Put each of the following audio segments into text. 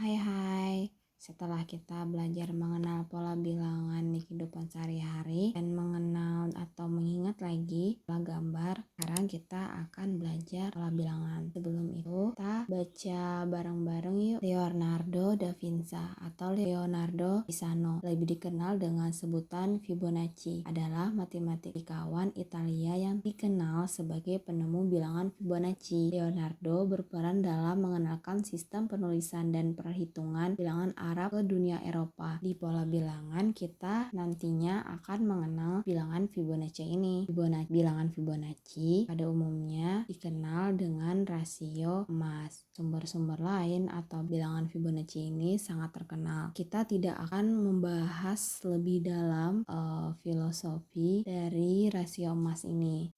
Hai, setelah kita belajar mengenal pola bilangan di kehidupan sehari-hari dan mengenal atau mengingat lagi pola gambar, sekarang kita akan belajar pola bilangan. Sebelum itu, kita baca bareng-bareng yuk. Leonardo da Vinci atau Leonardo Pisano, lebih dikenal dengan sebutan Fibonacci, adalah matematikawan Italia yang dikenal sebagai penemu bilangan Fibonacci. Leonardo berperan dalam mengenalkan sistem penulisan dan perhitungan bilangan Arab ke dunia Eropa. Di pola bilangan kita nantinya akan mengenal bilangan Fibonacci ini. Bilangan Fibonacci pada umumnya dikenal dengan rasio emas. Sumber-sumber lain atau bilangan Fibonacci ini sangat terkenal. Kita tidak akan membahas lebih dalam filosofi dari rasio emas ini.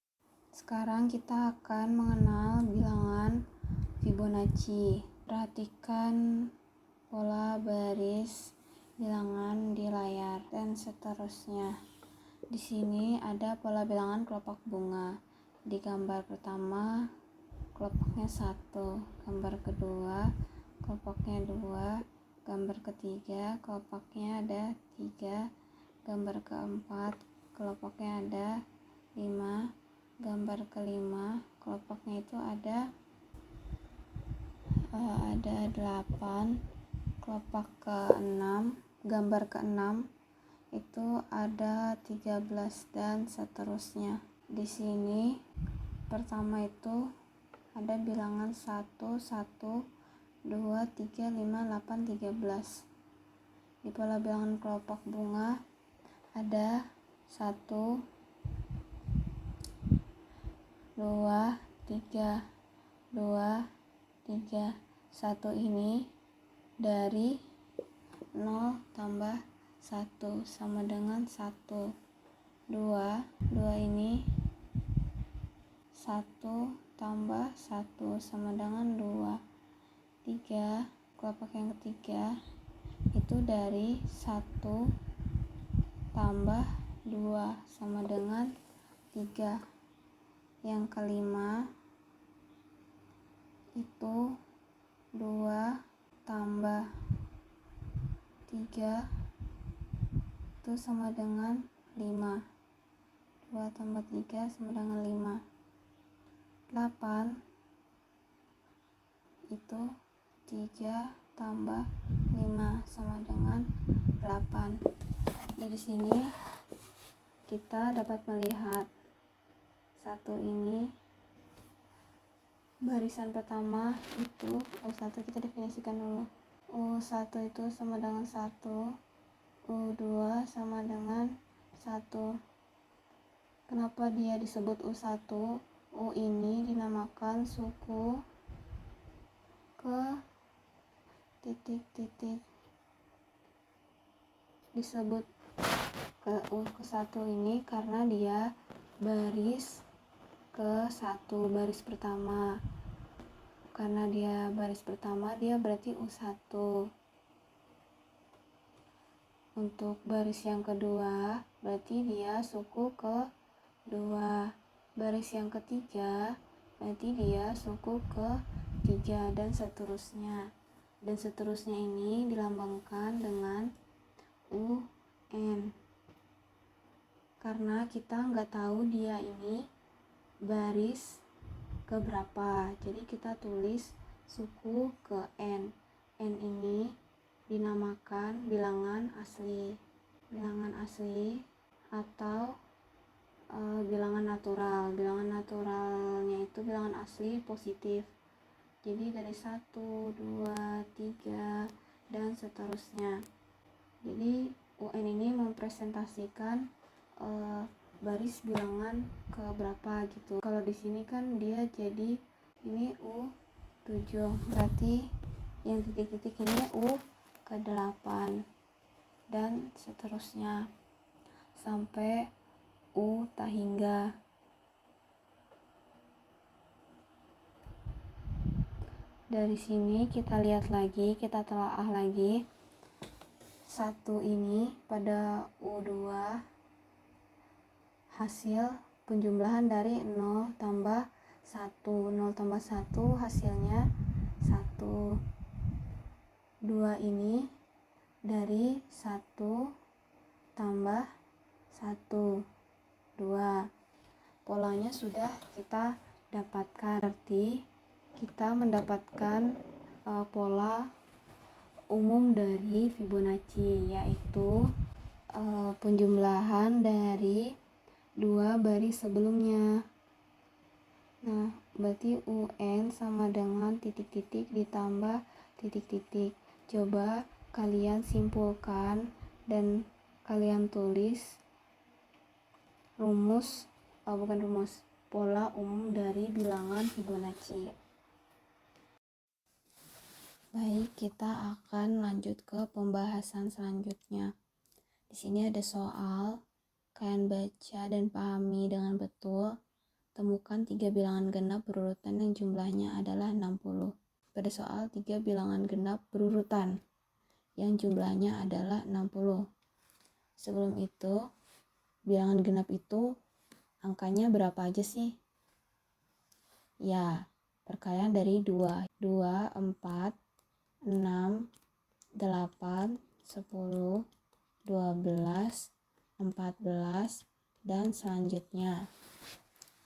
Sekarang kita akan mengenal bilangan Fibonacci. Perhatikan pola baris bilangan di layar dan seterusnya. Di sini ada pola bilangan kelopak bunga. Di gambar pertama kelopaknya 1, gambar kedua kelopaknya 2, gambar ketiga kelopaknya ada 3, gambar keempat kelopaknya ada 5, gambar kelima kelopaknya itu ada 8, kelopak ke-6, gambar ke-6 itu ada 13 dan seterusnya. Di sini pertama itu ada bilangan 1, 1, 2, 3, 5, 8, 13. Di pola bilangan kelopak bunga ada 1, 2, 3, 2, 3, 1 ini dari 0 tambah 1 sama dengan 1. 2 ini 1 tambah 1 sama dengan 2. 3, kelopak yang ketiga itu dari 1 tambah 2 sama dengan 3. Yang kelima itu 2 tambah 3 itu sama dengan 5. 2 tambah 3 sama dengan 5. 8 itu 3 tambah 5 sama dengan 8. Dari sini kita dapat melihat satu ini barisan pertama itu U1 kita definisikan dulu. U1 itu sama dengan 1, U2 sama dengan 1. Kenapa dia disebut U1? U ini dinamakan suku ke titik-titik. Disebut ke U1 ini karena dia baris ke-1, baris pertama. Karena dia baris pertama, dia berarti U1. Untuk baris yang kedua, berarti dia suku ke-2. Baris yang ketiga, berarti dia suku ke-3 dan seterusnya. Dan seterusnya ini dilambangkan dengan UN. Karena kita nggak tahu dia ini baris keberapa, jadi kita tulis suku ke N. N ini dinamakan bilangan asli atau bilangan natural. Bilangan naturalnya itu bilangan asli positif. Jadi dari 1, 2, 3 dan seterusnya. Jadi UN ini mempresentasikan baris bilangan ke berapa gitu. Kalau di sini kan dia jadi ini U7, berarti yang titik-titik ini U ke-8 dan seterusnya sampai U tak hingga. Dari sini kita lihat lagi, kita telaah lagi. 1 ini pada U2 hasil penjumlahan dari 0 tambah 1. 0 tambah 1 hasilnya 1. 2 ini dari 1 tambah 1, 2. Polanya sudah kita dapatkan, berarti kita mendapatkan pola umum dari Fibonacci, yaitu penjumlahan dari 2 baris sebelumnya. Nah, berarti UN sama dengan titik-titik ditambah titik-titik. Coba kalian simpulkan dan kalian tulis pola umum dari bilangan Fibonacci. Baik, kita akan lanjut ke pembahasan selanjutnya. Di sini ada soal, kalian baca dan pahami dengan betul. Temukan 3 bilangan genap berurutan yang jumlahnya adalah 60. Pada soal 3 bilangan genap berurutan yang jumlahnya adalah 60. Sebelum itu, bilangan genap itu angkanya berapa aja sih? Ya, perkalian dari 2. 2, 4, 6, 8, 10, 12, 14, dan selanjutnya.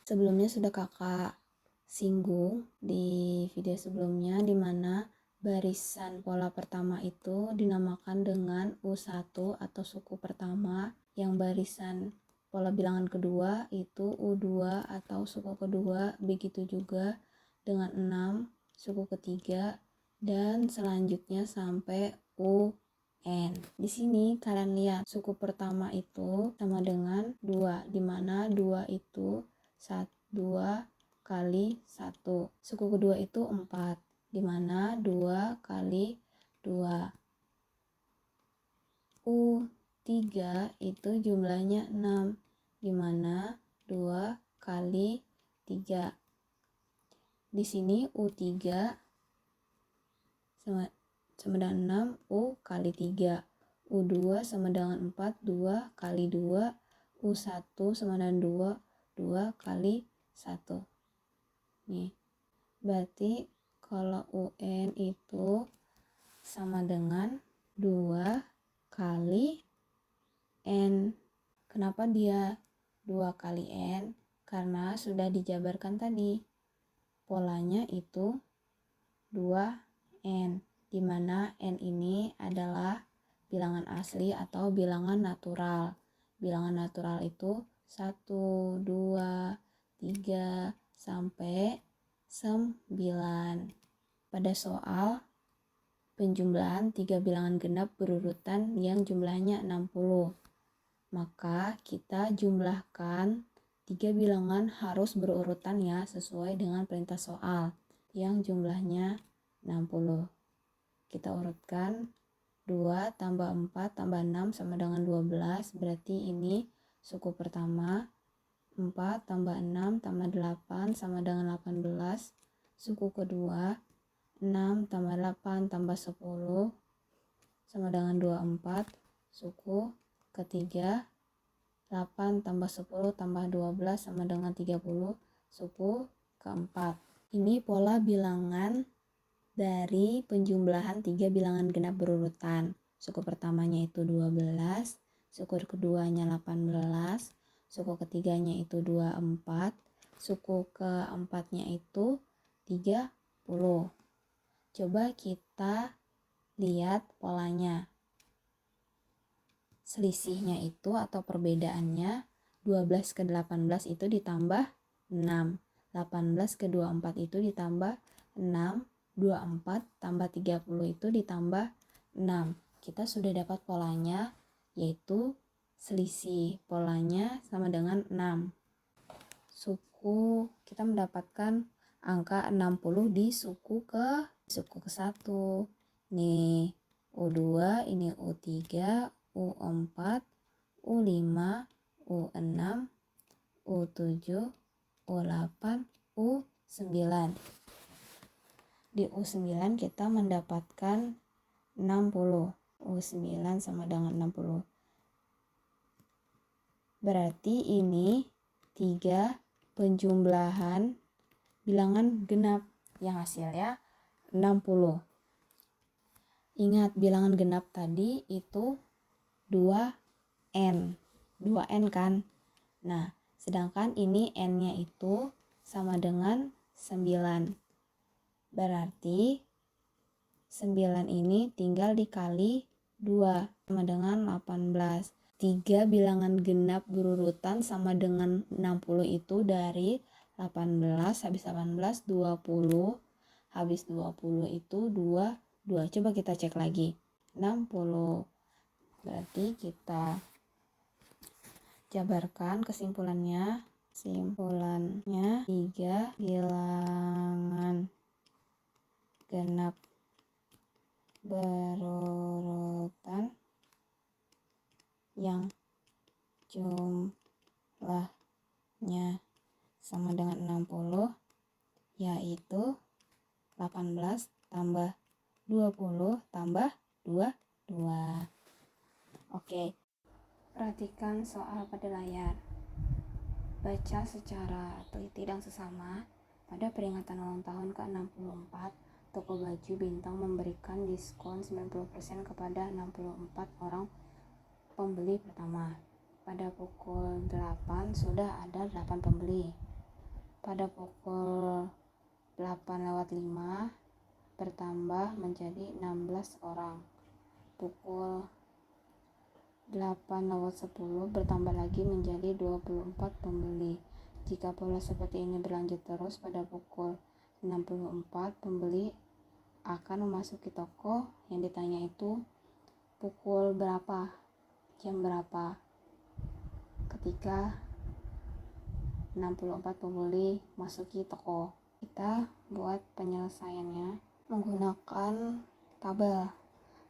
Sebelumnya sudah kakak singgung di video sebelumnya, di mana barisan pola pertama itu dinamakan dengan U1 atau suku pertama, yang barisan pola bilangan kedua itu U2 atau suku kedua, begitu juga dengan 6 suku ketiga, dan selanjutnya sampai UN. Di sini kalian lihat suku pertama itu sama dengan 2, di mana 2 itu 2 kali 1. Suku kedua itu 4, di mana 2 kali 2. U3 itu jumlahnya 6, di mana 2 kali 3. Di sini U3 sama dengan 6, U kali 3. U2 sama dengan 4, 2 kali 2. U1 sama dengan 2, 2 kali 1. Nih, berarti kalau UN itu sama dengan 2 kali N. Kenapa dia 2 kali N? Karena sudah dijabarkan tadi. Polanya itu 2N, di mana N ini adalah bilangan asli atau bilangan natural. Bilangan natural itu 1, 2, 3, sampai 9. Pada soal penjumlahan 3 bilangan genap berurutan yang jumlahnya 60, maka kita jumlahkan 3 bilangan harus berurutan ya, sesuai dengan perintah soal yang jumlahnya 60. Kita urutkan 2 tambah 4 tambah 6 sama dengan 12, berarti ini suku pertama. 4 tambah 6 tambah 8 sama dengan 18. Suku kedua, 6 tambah 8 tambah 10 sama dengan 24. Suku ketiga, 8 tambah 10 tambah 12 sama dengan 30. Suku keempat. Ini pola bilangan dari penjumlahan 3 bilangan genap berurutan. Suku pertamanya itu 12, suku keduanya 18, suku ketiganya itu 24, suku keempatnya itu 30. Coba kita lihat polanya. Selisihnya itu atau perbedaannya 12 ke 18 itu ditambah 6. 18 ke 24 itu ditambah 6. 24 tambah 30 itu ditambah 6. Kita sudah dapat polanya, yaitu selisih polanya sama dengan 6. Kita mendapatkan angka 60 di suku ke 1. Nih, U2, ini U3, U4, U5, U6, U7, U8, U9. Di U9 kita mendapatkan 60. U9 sama dengan 60. Berarti ini 3 penjumlahan bilangan genap yang hasilnya 60. Ingat bilangan genap tadi itu 2N. 2N kan? Nah, sedangkan ini N-nya itu sama dengan 9. Berarti 9 ini tinggal dikali 2 sama dengan 18. 3 bilangan genap berurutan sama dengan 60 itu dari 18 habis 18 20 habis 20 itu 2. Coba kita cek lagi. 60. Berarti kita jabarkan kesimpulannya. 3 bilangan genap berurutan yang jumlahnya sama dengan 60 yaitu 18 tambah 20 tambah 22. Oke. Perhatikan soal pada layar. Baca secara teliti dan sesama. Pada peringatan ulang tahun ke-64, toko baju Bintang memberikan diskon 90% kepada 64 orang pembeli pertama. Pada pukul 8 sudah ada 8 pembeli. Pada pukul 8:05 bertambah menjadi 16 orang. Pukul 8:10 bertambah lagi menjadi 24 pembeli. Jika pola seperti ini berlanjut terus, pada pukul 64 pembeli akan memasuki toko yang ditanya itu pukul berapa, jam berapa, ketika 64 pembeli masuki toko. Kita buat penyelesaiannya menggunakan tabel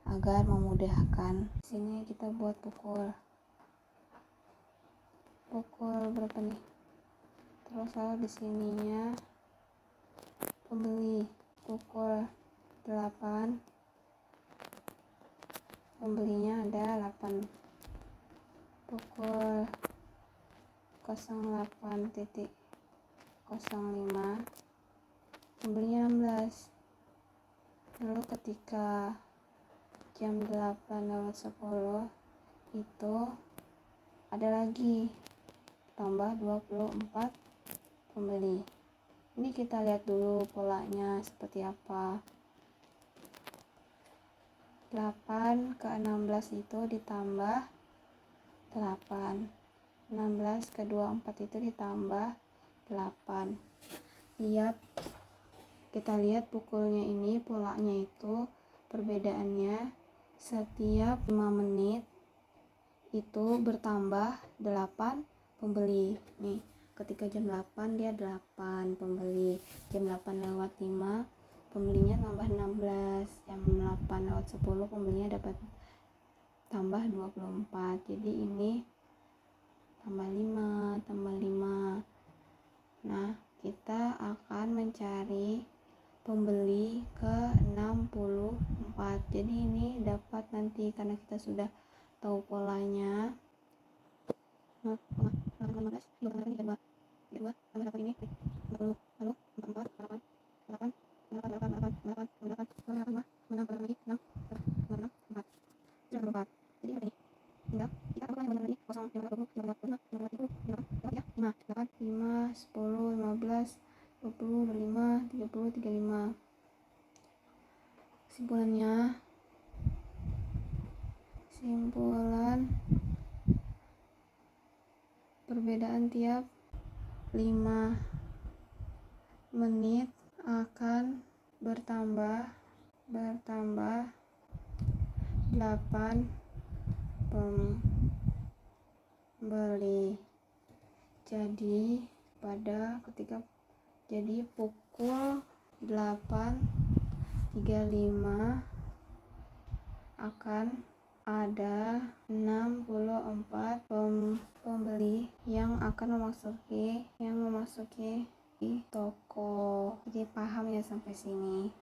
agar memudahkan. Di sini kita buat pukul berapa nih? Terus kalau di sininya pembeli pukul 8, pembelinya ada 8. Pukul 08.05 pembelinya 16. Lalu ketika jam 8:10 itu ada lagi tambah 24 pembeli. Ini kita lihat dulu polanya seperti apa. 8 ke 16 itu ditambah 8. 16 ke 24 itu ditambah 8. Kita lihat pukulnya ini, polanya itu perbedaannya setiap 5 menit itu bertambah 8 pembeli. Nih, ketika jam 8 dia 8 pembeli. Jam 8:05 pembelinya tambah 16. Jam 8:10 pembelinya dapat tambah 24. Jadi ini tambah 5. Nah, kita akan mencari pembeli ke-64. Jadi ini dapat nanti karena kita sudah tahu polanya. 15 tambah 2 tambah 8 ini 40. Lalu 44 8 8 lagi 6 4. Jadi apa ini? Tinggal kita apa yang benar tadi? 0 5 10 15 20 25 30 35. Simpulan perbedaan tiap 5 menit akan bertambah 8 pembeli. Jadi pukul 8:35 akan ada 64 pembeli yang akan memasuki di toko. Jadi paham ya sampai sini?